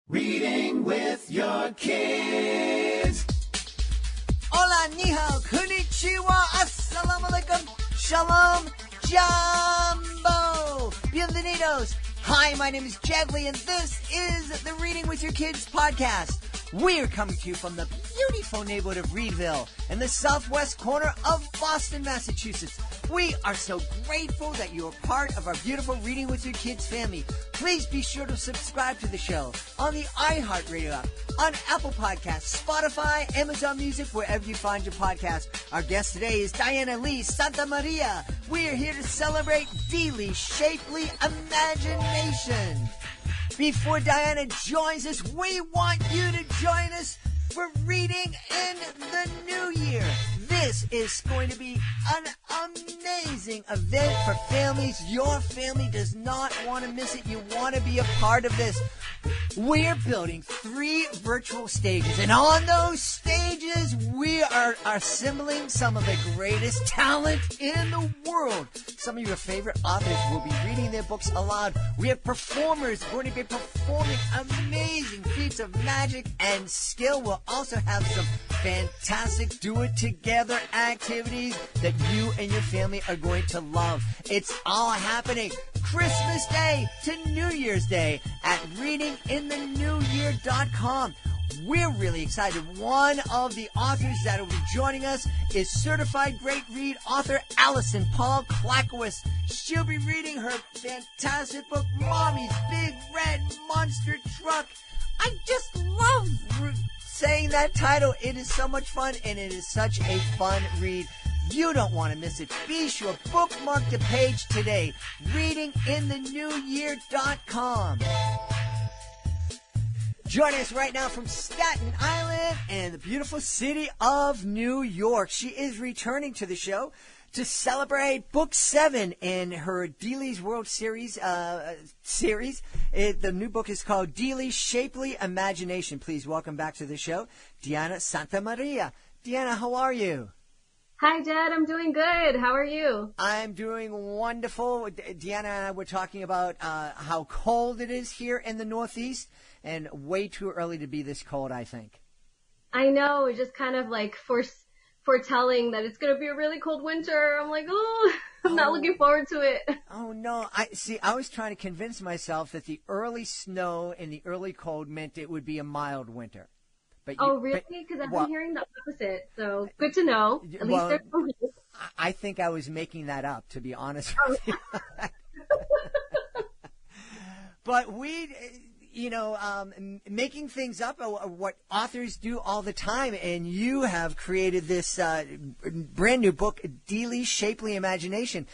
Reading with your kids. Hola, ni hao, konnichiwa, assalamu alaikum, shalom, jumbo, bienvenidos. Hi, my name is Jagly, and this is the Reading with Your Kids podcast. We're coming to you from the beautiful neighborhood of Reedville in the southwest corner of Boston, Massachusetts. We are so grateful that you are part of our beautiful Reading with Your Kids family. Please be sure to subscribe to the show on the iHeartRadio app, on Apple Podcasts, Spotify, Amazon Music, wherever you find your podcast. Our guest today is Diana Lee Santamaria. We are here to celebrate Deely Shapely Imagination. Before Diana joins us, we want you to join us for Reading in the New Year. This is going to be an amazing event for families. Your family does not want to miss it. You want to be a part of this. We're building 3 virtual stages, and on those stages, we are assembling some of the greatest talent in the world. Some of your favorite authors will be reading their books aloud. We have performers going to be performing amazing feats of magic and skill. We'll also have some fantastic do-it-together activities that you and your family are going to love. It's all happening Christmas Day to New Year's Day at readingintheNewYear.com. We're really excited. One of the authors that will be joining us is certified great read author Allison Paul Klakowicz. She'll be reading her fantastic book, Mommy's Big Red Monster Truck. I just love saying that title. It is so much fun, and it is such a fun read. You don't want to miss it. Be sure bookmark the page today. readingintheNewYear.com. Joining us right now from Staten Island and the beautiful city of New York. She is returning to the show to celebrate Book 7 in her Deely's World Series. The new book is called Deely Shapely Imagination. Please welcome back to the show, Diana Santamaria. Diana, how are you? Hi, Dad. I'm doing good. How are you? I'm doing wonderful. Diana and I were talking about how cold it is here in the Northeast, and way too early to be this cold, I think. I know. It's just kind of like foretelling that it's going to be a really cold winter. I'm like, I'm not looking forward to it. Oh, no. I was trying to convince myself that the early snow and the early cold meant it would be a mild winter. But really? Because I've been hearing the opposite. So good to know. At least there's some hope. I think I was making that up, to be honest with you. But making things up are what authors do all the time. And you have created this brand new book, Deely Shapely Imagination.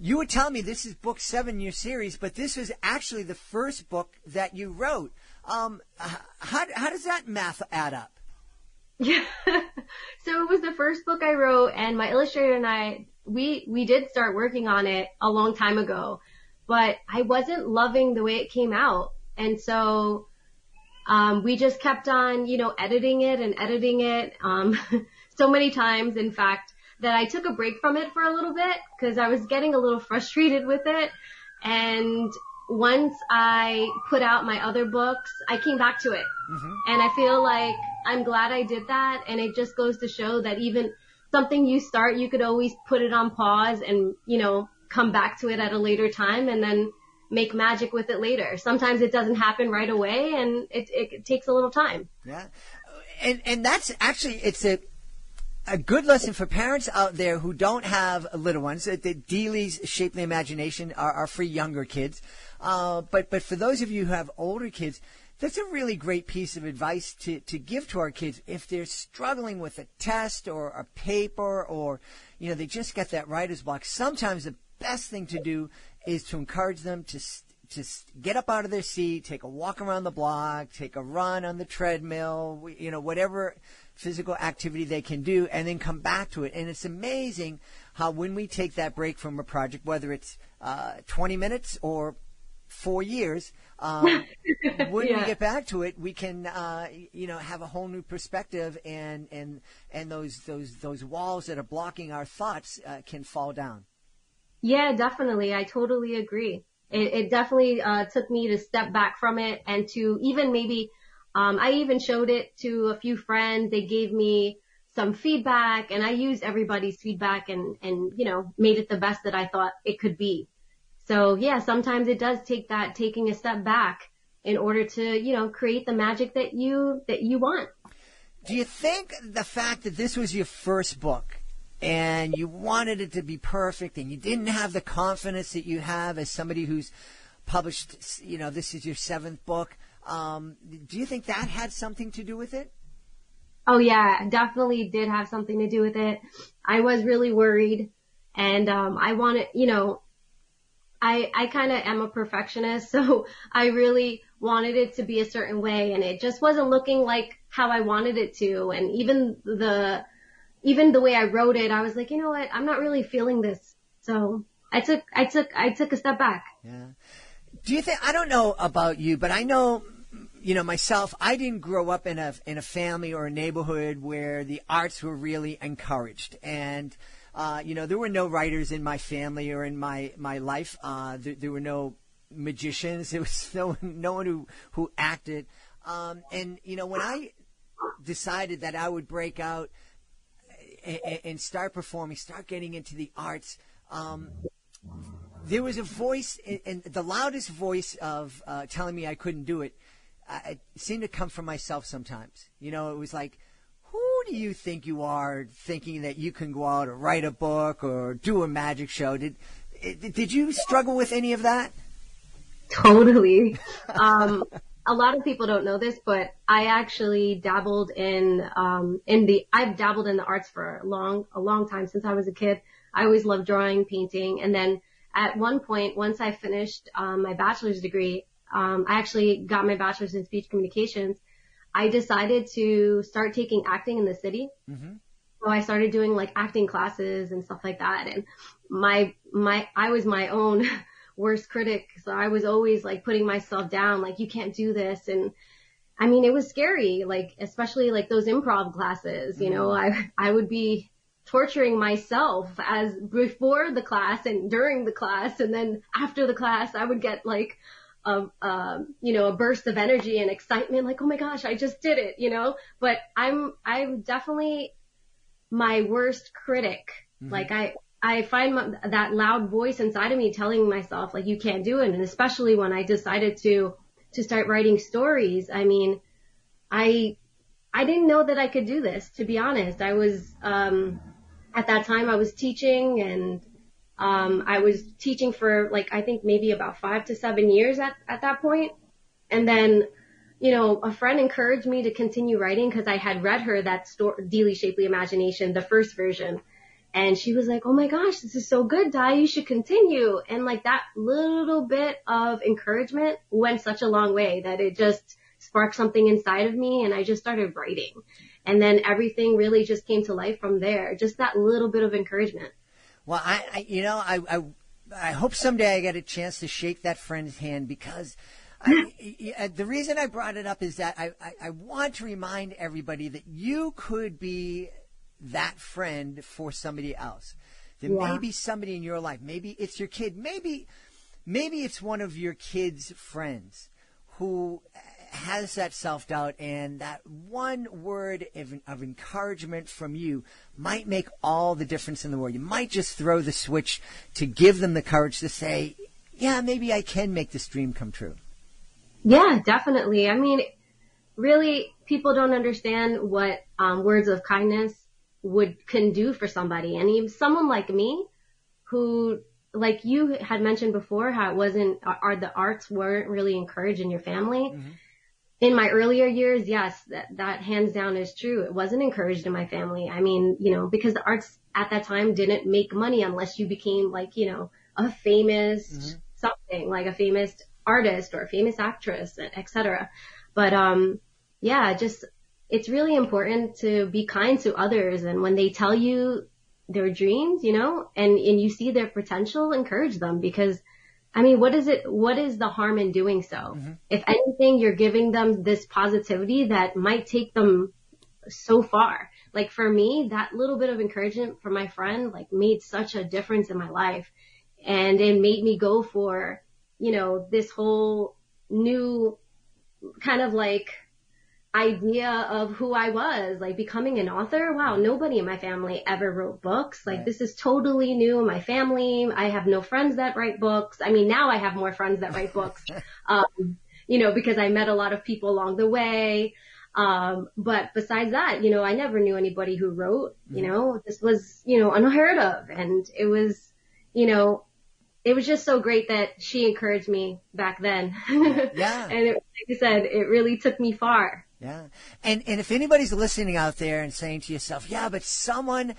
You were telling me this is book 7 in your series, but this was actually the first book that you wrote. How does that math add up? Yeah. So it was the first book I wrote, and my illustrator and I, we did start working on it a long time ago, but I wasn't loving the way it came out. And so, we just kept on, editing it, so many times, in fact, that I took a break from it for a little bit because I was getting a little frustrated with it. And once I put out my other books, I came back to it. Mm-hmm. And I feel like I'm glad I did that. And it just goes to show that even something you start, you could always put it on pause and, come back to it at a later time and then make magic with it later. Sometimes it doesn't happen right away, and it takes a little time. Yeah. And that's actually, it's a good lesson for parents out there who don't have little ones. The Deely's Shapely Imagination are for younger kids. But for those of you who have older kids, that's a really great piece of advice to give to our kids if they're struggling with a test or a paper, or, they just got that writer's block. Sometimes the best thing to do is to encourage them to get up out of their seat, take a walk around the block, take a run on the treadmill, whatever physical activity they can do, and then come back to it. And it's amazing how when we take that break from a project, whether it's 20 minutes or 4 years, when we get back to it, we can, have a whole new perspective, and those walls that are blocking our thoughts can fall down. Yeah, definitely. I totally agree. It definitely took me to step back from it and to even maybe, I even showed it to a few friends. They gave me some feedback, and I used everybody's feedback and, made it the best that I thought it could be. So yeah, sometimes it does take that taking a step back in order to, create the magic that you want. Do you think the fact that this was your first book and you wanted it to be perfect and you didn't have the confidence that you have as somebody who's published, this is your 7th book, do you think that had something to do with it? Oh yeah, definitely did have something to do with it. I was really worried, and I wanted, I kind of am a perfectionist, so I really wanted it to be a certain way, and it just wasn't looking like how I wanted it to. And even the way I wrote it, I was like, you know what, I'm not really feeling this. So I took a step back. Yeah. Do you think, I don't know about you, but I know, myself, I didn't grow up in a family or a neighborhood where the arts were really encouraged. And, there were no writers in my family or in my life. There were no magicians. There was no one who acted. And, when I decided that I would break out and start performing, start getting into the arts, there was a voice, and the loudest voice of telling me I couldn't do it, it seemed to come from myself sometimes. It was like, who do you think you are, thinking that you can go out or write a book or do a magic show? Did you struggle with any of that? Totally. A lot of people don't know this, but I actually dabbled I've dabbled in the arts for a long time, since I was a kid. I always loved drawing, painting, and then at one point, once I finished my bachelor's degree, I actually got my bachelor's in speech communications. I decided to start taking acting in the city. Mm-hmm. So I started doing like acting classes and stuff like that. And I was my own worst critic. So I was always like putting myself down, like, you can't do this. And I mean, it was scary, like, especially like those improv classes, I would be torturing myself as before the class and during the class. And then after the class, I would get like a burst of energy and excitement, like, oh my gosh, I just did it, but I'm definitely my worst critic. Mm-hmm. Like I find that loud voice inside of me telling myself, like, you can't do it. And especially when I decided to start writing stories, I mean, I didn't know that I could do this, to be honest. I was, at that time I was teaching, and I was teaching for like, I think maybe about 5 to 7 years at that point. And then, a friend encouraged me to continue writing because I had read her that story, Dealey Shapely Imagination, the first version. And she was like, oh my gosh, this is so good, Di, you should continue. And like that little bit of encouragement went such a long way that it just sparked something inside of me, and I just started writing. And then everything really just came to life from there. Just that little bit of encouragement. Well, I hope someday I get a chance to shake that friend's hand, because the reason I brought it up is that I want to remind everybody that you could be that friend for somebody else. There may be somebody in your life. Maybe it's your kid. Maybe it's one of your kids' friends who has that self-doubt, and that one word of encouragement from you might make all the difference in the world. You might just throw the switch to give them the courage to say, yeah, maybe I can make this dream come true. Yeah, definitely. I mean, really, people don't understand what words of kindness can do for somebody. And even someone like me, who, like you had mentioned before, how the arts weren't really encouraged in your family. Mm-hmm. In my earlier years, yes, that hands down is true. It wasn't encouraged in my family. I mean, because the arts at that time didn't make money unless you became like, a famous mm-hmm. something, like a famous artist or a famous actress, etc. But, it's really important to be kind to others. And when they tell you their dreams, and you see their potential, encourage them, because I mean, what is the harm in doing so? Mm-hmm. If anything, you're giving them this positivity that might take them so far. Like for me, that little bit of encouragement from my friend, like, made such a difference in my life. And it made me go for, this whole new kind of like idea of who I was, like becoming an author. Wow, nobody in my family ever wrote books. Like, this is totally new in my family. I have no friends that write books. I mean, now I have more friends that write books, because I met a lot of people along the way. But besides that, I never knew anybody who wrote. This was, unheard of. And it was, it was just so great that she encouraged me back then. Yeah. And like I said, it really took me far. Yeah. And if anybody's listening out there and saying to yourself, yeah, but someone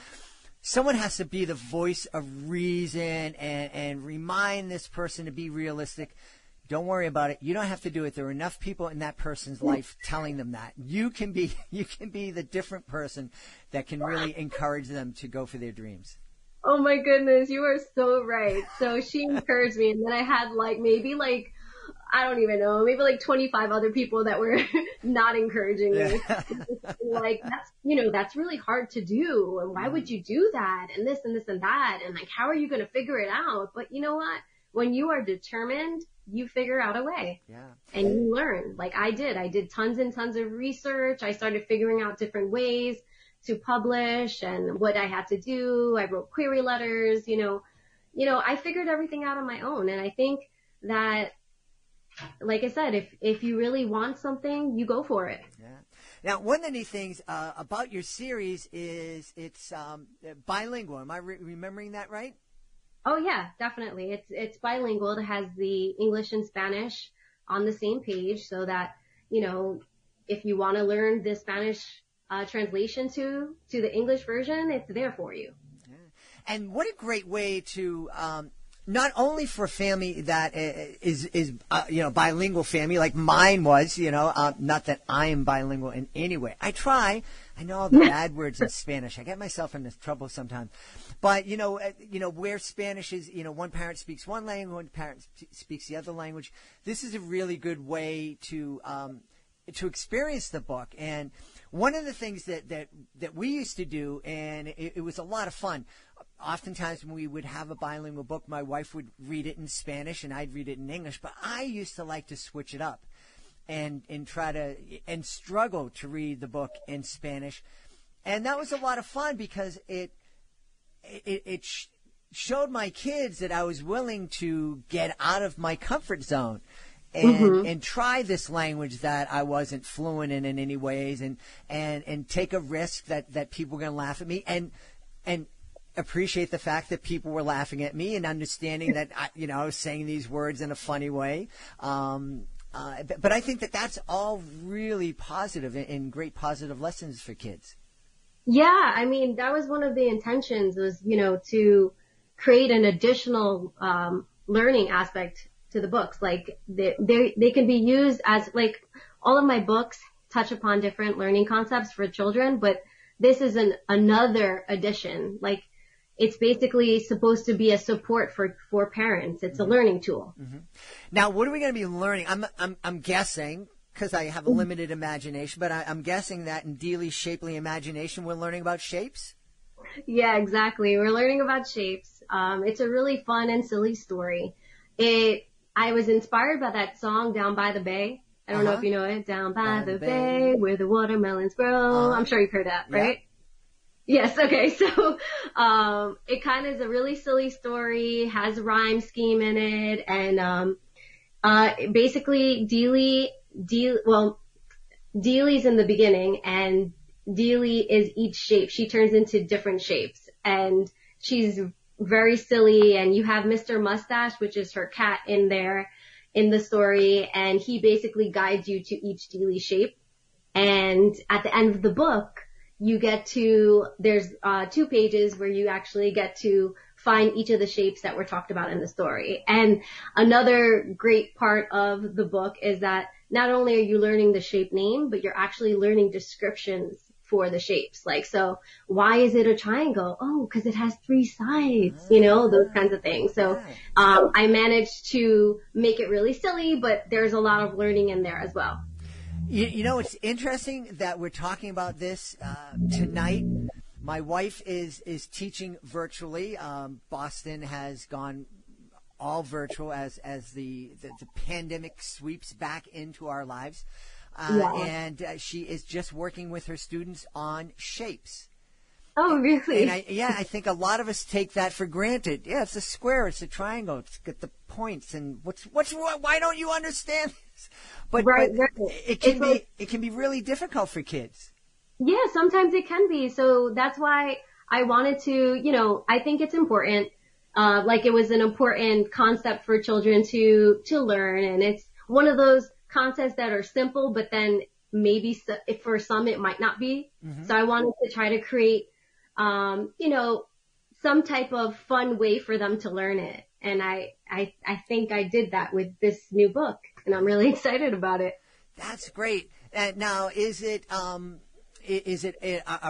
has to be the voice of reason and remind this person to be realistic, don't worry about it. You don't have to do it. There are enough people in that person's life telling them that. You can be the different person that can really encourage them to go for their dreams. Oh my goodness, you are so right. So she encouraged me, and then I had maybe I don't even know, maybe 25 other people that were not encouraging me. That's really hard to do. And why would you do that? And this and this and that. And how are you going to figure it out? But you know what? When you are determined, you figure out a way. Yeah. And you learn. Like I did tons and tons of research. I started figuring out different ways to publish and what I had to do. I wrote query letters, I figured everything out on my own. And I think that, like I said, if you really want something, you go for it. Yeah. Now, one of the neat things about your series is it's bilingual. Am I remembering that right? Oh yeah, definitely. It's bilingual. It has the English and Spanish on the same page, so that if you want to learn the Spanish translation to the English version, it's there for you. Yeah. And what a great way to not only for a family that is bilingual family like mine was, not that I am bilingual in any way. I try. I know all the bad words in Spanish. I get myself into trouble sometimes. But, where Spanish is, one parent speaks one language, one parent speaks the other language. This is a really good way to experience the book. And one of the things that we used to do, and it was a lot of fun, oftentimes when we would have a bilingual book, my wife would read it in Spanish and I'd read it in English, but I used to like to switch it up and try to and struggle to read the book in Spanish. And that was a lot of fun because it showed my kids that I was willing to get out of my comfort zone and try this language that I wasn't fluent in any ways and take a risk that people were going to laugh at me and appreciate the fact that people were laughing at me and understanding that I was saying these words in a funny way. But I think that that's all really positive and great positive lessons for kids. Yeah, I mean, that was one of the intentions was, to create an additional learning aspect to the books. Like they can be used as all of my books touch upon different learning concepts for children, but this is another addition. Like it's basically supposed to be a support for parents. It's a learning tool. Mm-hmm. Now, what are we going to be learning? I'm guessing, because I have a limited imagination, but I'm guessing that in Dealey's Shapely Imagination, we're learning about shapes? Yeah, exactly. We're learning about shapes. It's a really fun and silly story. I was inspired by that song, Down by the Bay. I don't know if you know it. Down by the bay, where the watermelons grow. I'm sure you've heard that, right? Yeah. Yes. Okay. So, it kind of is a really silly story, has a rhyme scheme in it. And, basically Dealey's in the beginning and Dealey is each shape. She turns into different shapes and she's very silly. And you have Mr. Mustache, which is her cat in there in the story. And he basically guides you to each Dealey shape. And at the end of the book, there's 2 pages where you actually get to find each of the shapes that were talked about in the story. And another great part of the book is that not only are you learning the shape name, but you're actually learning descriptions for the shapes. Like, so why is it a triangle? Oh, because it has 3 sides, those kinds of things. So I managed to make it really silly, but there's a lot of learning in there as well. It's interesting that we're talking about this tonight. My wife is teaching virtually. Boston has gone all virtual as the pandemic sweeps back into our lives. And she is just working with her students on shapes. Oh, really? And I think a lot of us take that for granted. Yeah, it's a square, it's a triangle, it's got the points, and why don't you understand this? But it can be really difficult for kids. Yeah, sometimes it can be. So that's why I wanted to, I think it's important. Like it was an important concept for children to learn, and it's one of those concepts that are simple, but then maybe for some it might not be. Mm-hmm. So I wanted to try to create some type of fun way for them to learn it. And I think I did that with this new book, and I'm really excited about it. That's great. Now, is it a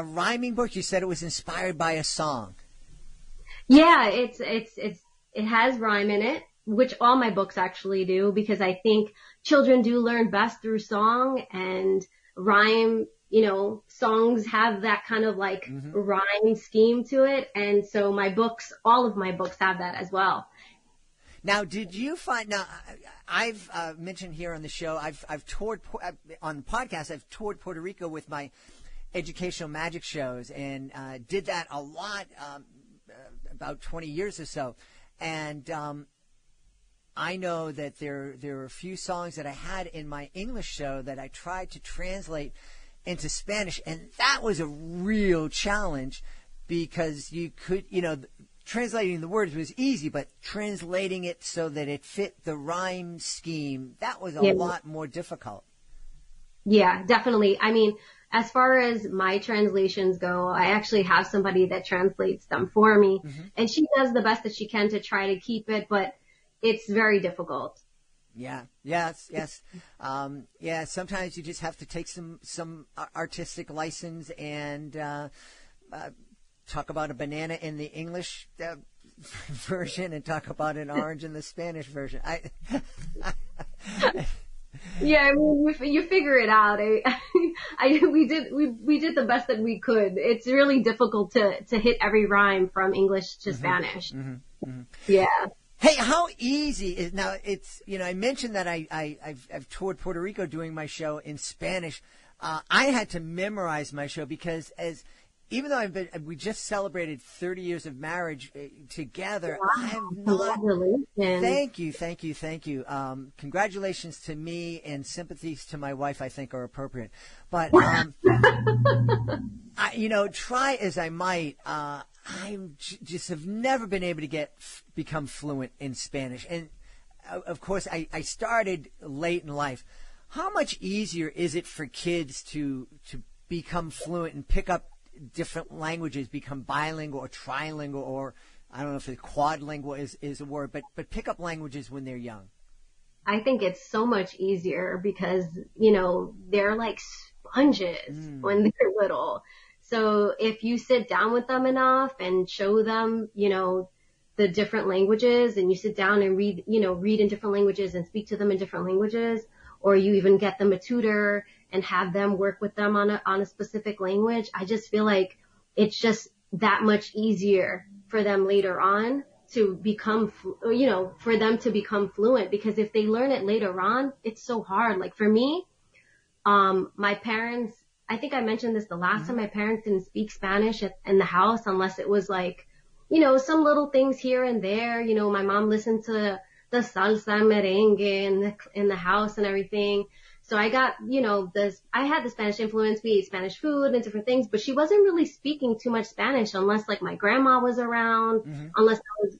rhyming book? You said it was inspired by a song. Yeah, it has rhyme in it, which all my books actually do, because I think children do learn best through song, and rhyme, songs have that kind of like rhyme scheme to it. And so all of my books have that as well. Now, did you find, now I've mentioned here on the show, I've toured, on the podcast, I've toured Puerto Rico with my educational magic shows, and did that a lot, about 20 years or so. And I know that there are a few songs that I had in my English show that I tried to translate into Spanish, and that was a real challenge, because you could, translating the words was easy, but translating it so that it fit the rhyme scheme, that was a lot more difficult. Yeah, definitely. I mean, as far as my translations go, I actually have somebody that translates them for me, and she does the best that she can to try to keep it, but it's very difficult. Yeah. Yes. Sometimes you just have to take some artistic license and talk about a banana in the English version and talk about an orange in the Spanish version. Yeah, I mean, you figure it out. We did the best that we could. It's really difficult to hit every rhyme from English to Spanish. Yeah. Hey, how easy is now? It's I mentioned that I've toured Puerto Rico doing my show in Spanish. I had to memorize my show because even though we just celebrated 30 years of marriage together, wow. I have not. Thank you. Congratulations to me, and sympathies to my wife, I think, are appropriate. But try as I might, I just have never been able to become fluent in Spanish. And of course, I started late in life. How much easier is it for kids to become fluent and pick up different languages, become bilingual or trilingual, or I don't know if quadlingual is a word, but pick up languages when they're young? I think it's so much easier because, they're like sponges when they're little. So if you sit down with them enough and show them, the different languages, and you sit down and read in different languages and speak to them in different languages, or you even get them a tutor and have them work with them on a specific language, I just feel like it's just that much easier for them later on to become, for them to become fluent, because if they learn it later on, it's so hard. Like for me, my parents, I think I mentioned this the last time, my parents didn't speak Spanish in the house unless it was like, some little things here and there. My mom listened to the salsa and merengue in the house and everything. So I got, I had the Spanish influence. We ate Spanish food and different things, but she wasn't really speaking too much Spanish unless like my grandma was around, unless I was,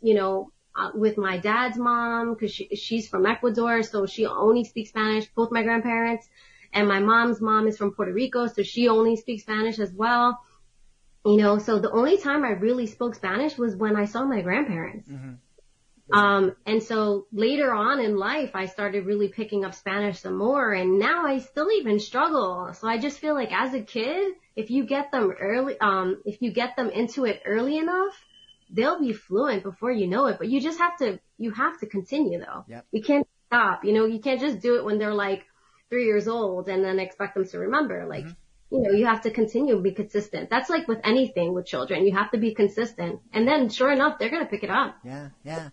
with my dad's mom, because she's from Ecuador, so she only speaks Spanish, both my grandparents. And my mom's mom is from Puerto Rico, so she only speaks Spanish as well. So the only time I really spoke Spanish was when I saw my grandparents. And so later on in life, I started really picking up Spanish some more, and now I still even struggle. So I just feel like as a kid, if you get them into it early enough, they'll be fluent before you know it. But you have to continue though. Yep. You can't stop. You can't just do it when they're like 3 years old and then expect them to remember. Like, you have to continue to be consistent. That's like with anything with children. You have to be consistent. And then sure enough, they're going to pick it up. Yeah, yeah.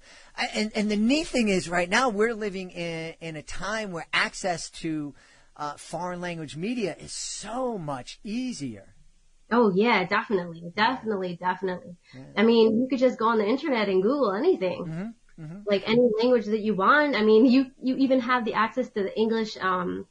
And the neat thing is right now we're living in a time where access to foreign language media is so much easier. Oh, yeah, definitely. Yeah. I mean, you could just go on the internet and Google anything. Like any language that you want. I mean, you even have the access to the English, the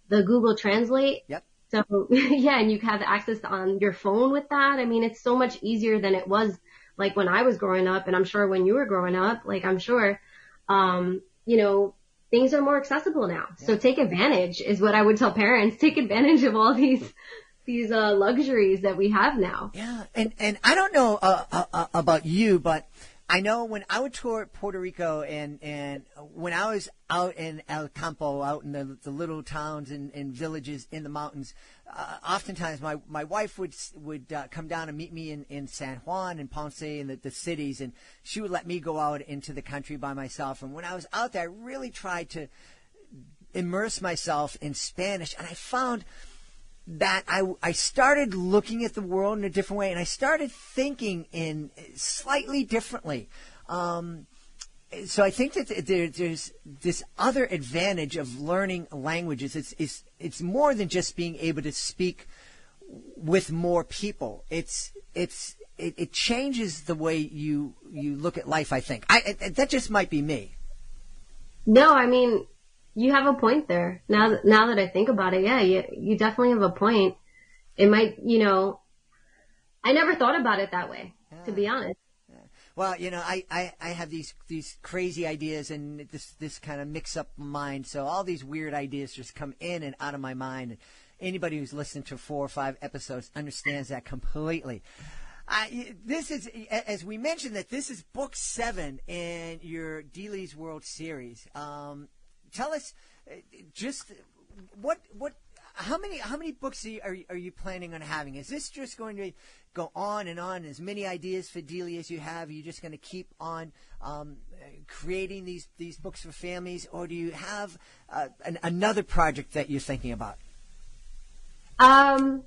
Google Translate. Yep. So, yeah, and you have the access on your phone with that. I mean, it's so much easier than it was like when I was growing up, and I'm sure when you were growing up, like I'm sure, things are more accessible now. Yeah. So take advantage is what I would tell parents. Take advantage of all these luxuries that we have now. Yeah. And I don't know about you, but I know when I would tour Puerto Rico and when I was out in El Campo, out in the little towns and villages in the mountains, oftentimes my wife would come down and meet me in San Juan and Ponce and the cities, and she would let me go out into the country by myself. And when I was out there, I really tried to immerse myself in Spanish, and I found that I started looking at the world in a different way, and I started thinking in slightly differently. So I think that there's this other advantage of learning languages. It's more than just being able to speak with more people. It changes the way you look at life, I think. That just might be me. No, I mean, you have a point there. Now that I think about it, yeah, you definitely have a point. It might, I never thought about it that way, to be honest. Yeah. Well, I have these crazy ideas and this kind of mix up mind. So all these weird ideas just come in and out of my mind. And anybody who's listened to 4 or 5 episodes understands that completely. This is, as we mentioned, that this is book 7 in your Dealey's World series. Tell us just how many books are you planning on having? Is this just going to go on and on? As many ideas for Dealey as you have, are you just going to keep on creating these books for families, or do you have another project that you're thinking about? So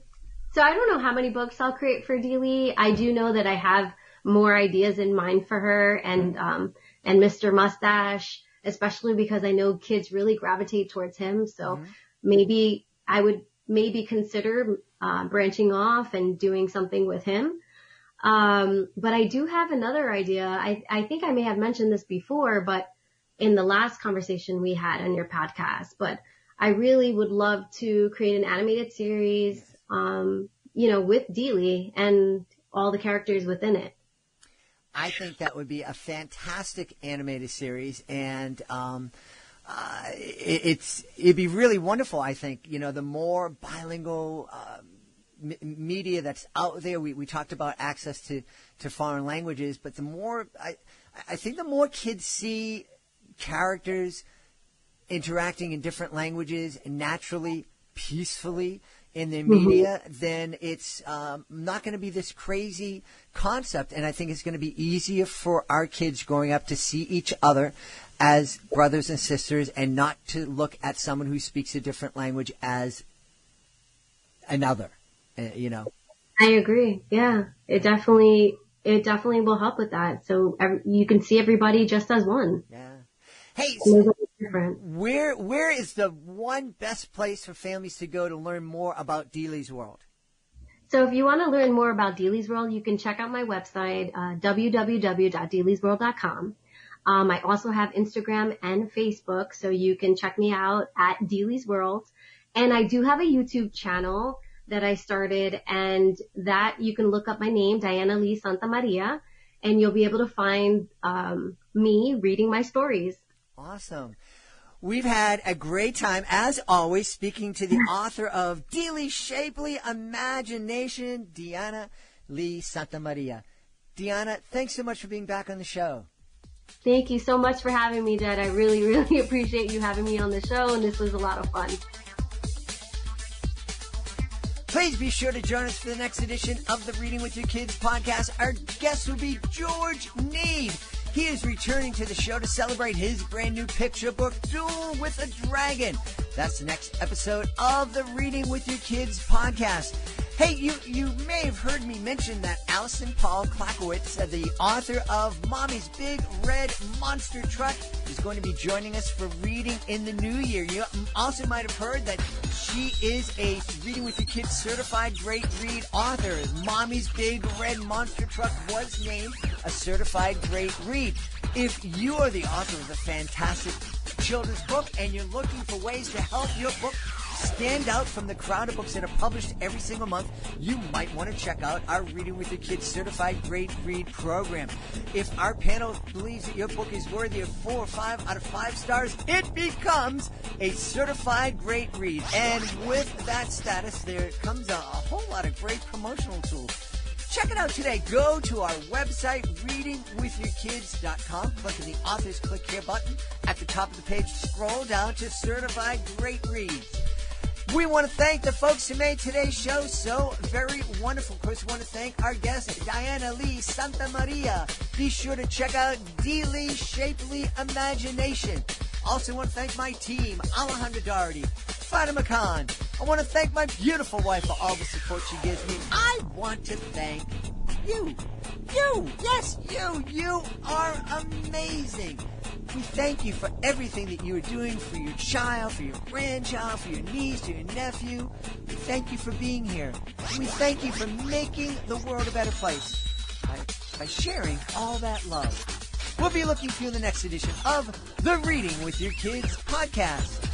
I don't know how many books I'll create for Dealey. I do know that I have more ideas in mind for her and Mr. Mustache, especially because I know kids really gravitate towards him. So maybe I would consider branching off and doing something with him. But I do have another idea. I think I may have mentioned this before, but in the last conversation we had on your podcast, but I really would love to create an animated series, with Dealey and all the characters within it. I think that would be a fantastic animated series, and it'd be really wonderful. I think the more bilingual media that's out there. We talked about access to foreign languages, but the more I think the more kids see characters interacting in different languages naturally, peacefully in their media, then it's not going to be this crazy concept. And I think it's going to be easier for our kids growing up to see each other as brothers and sisters and not to look at someone who speaks a different language as another, I agree. Yeah, it definitely will help with that. So you can see everybody just as one. Yeah. Hey, so where is the one best place for families to go to learn more about Dealey's World? So if you want to learn more about Dealey's World, you can check out my website, www.dealeysworld.com. I also have Instagram and Facebook, so you can check me out at Dealey's World. And I do have a YouTube channel that I started, and that you can look up my name, Diana Lee Santamaria, and you'll be able to find me reading my stories. Awesome. We've had a great time, as always, speaking to the author of Dealey's Shapely Imagination, Diana Lee Santamaria. Diana, thanks so much for being back on the show. Thank you so much for having me, Jed. I really, really appreciate you having me on the show, and this was a lot of fun. Please be sure to join us for the next edition of the Reading with Your Kids podcast. Our guest will be George Need. He is returning to the show to celebrate his brand new picture book, Duel with a Dragon. That's the next episode of the Reading with Your Kids podcast. Hey, you may have heard me mention that Allison Paul Klakowitz, the author of Mommy's Big Red Monster Truck, is going to be joining us for reading in the new year. You also might have heard that she is a Reading with Your Kids certified great read author. Mommy's Big Red Monster Truck was named a certified great read. If you are the author of a fantastic children's book and you're looking for ways to help your book stand out from the crowd of books that are published every single month, you might want to check out our Reading with Your Kids Certified Great Read program. If our panel believes that your book is worthy of 4 or 5 out of 5 stars, it becomes a certified great read. And with that status, there comes a whole lot of great promotional tools. Check it out today. Go to our website, readingwithyourkids.com. Click on the Authors Click Here button. At the top of the page, scroll down to Certified Great Reads. We want to thank the folks who made today's show so very wonderful. Of course, we want to thank our guest, Diana Lee Santamaria. Be sure to check out D. Shapely Imagination. Also want to thank my team, Alejandra Doherty, Fatima Khan. I want to thank my beautiful wife for all the support she gives me. I want to thank you. Yes, you. You are amazing. We thank you for everything that you are doing for your child, for your grandchild, for your niece, for your nephew. We thank you for being here. We thank you for making the world a better place by sharing all that love. We'll be looking for you in the next edition of the Reading with Your Kids podcast.